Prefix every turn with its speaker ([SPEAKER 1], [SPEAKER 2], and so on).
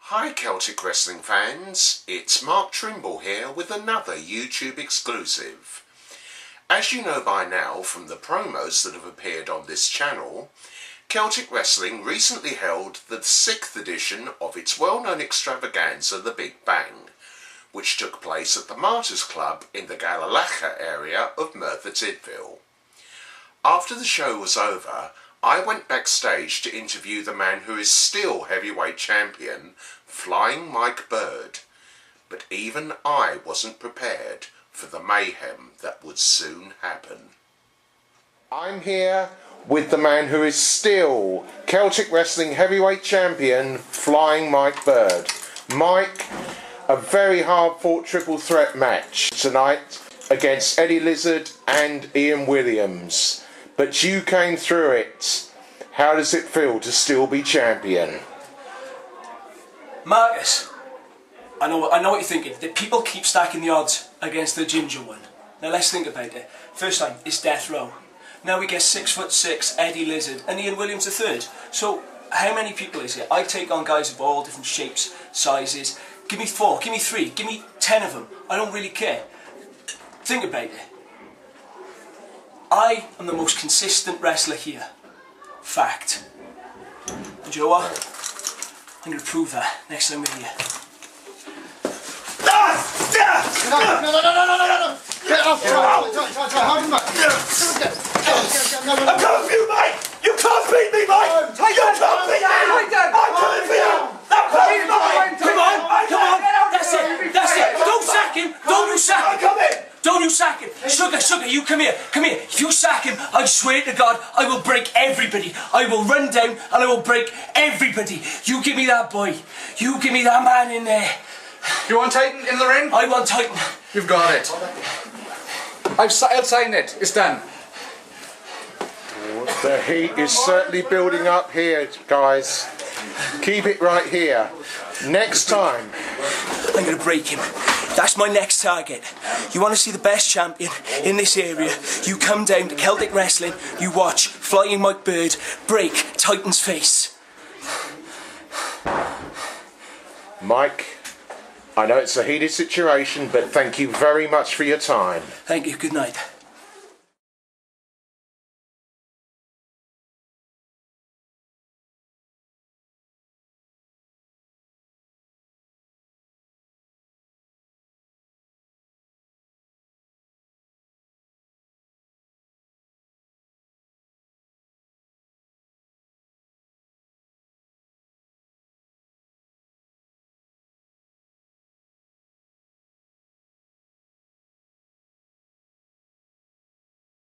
[SPEAKER 1] Hi Celtic Wrestling fans, it's Mark Trimble here with another YouTube exclusive. As you know by now from the promos that have appeared on this channel, Celtic Wrestling recently held the 6th edition of its well-known extravaganza, The Big Bang, which took place at the Martyrs Club in the Galon Uchaf area of Merthyr Tydfil. After the show was over, I went backstage to interview the man who is still heavyweight champion, Flying Mike Bird, but even I wasn't prepared for the mayhem that would soon happen. I'm here with the man who is still Celtic Wrestling heavyweight champion, Flying Mike Bird. Mike, a very hard-fought triple threat match tonight against Eddie Lizard and Ian Williams, but you came through it. How does it feel to still be champion?
[SPEAKER 2] Marcus, I know what you're thinking. The people keep stacking the odds against the ginger one. Now let's think about it. First time, it's Death Row. Now we get 6'6" Eddie Lizard and Ian Williams III. So how many people is it? I take on guys of all different shapes, sizes. Give me 4, give me 3, give me 10 of them. I don't really care. Think about it. I am the most consistent wrestler here. Fact. And you know what? I'm going to prove that next time we're here.
[SPEAKER 3] No! Get off! Hold him back! I'm coming for you, mate! You can't beat me, mate! You can't beat me! I'm coming for you! I'm coming for you!
[SPEAKER 2] Come on! That's it! Don't sack him! Don't you sack him!
[SPEAKER 3] I'm coming!
[SPEAKER 2] Don't you sack him! Sugar, you come here! If you sack him, I swear to God, I will break everybody. I will run down and I will break everybody. You give me that boy. You give me that man in there.
[SPEAKER 4] You want Titan in the ring?
[SPEAKER 2] I want Titan.
[SPEAKER 4] You've got it. I'll sign it. It's done.
[SPEAKER 1] The heat is certainly building up here, guys. Keep it right here. Next time,
[SPEAKER 2] I'm going to break him. That's my next target. You want to see the best champion in this area? You come down to Celtic Wrestling, you watch Flying Mike Bird break Titan's face.
[SPEAKER 1] Mike, I know it's a heated situation, but thank you very much for your time.
[SPEAKER 2] Thank you, good night.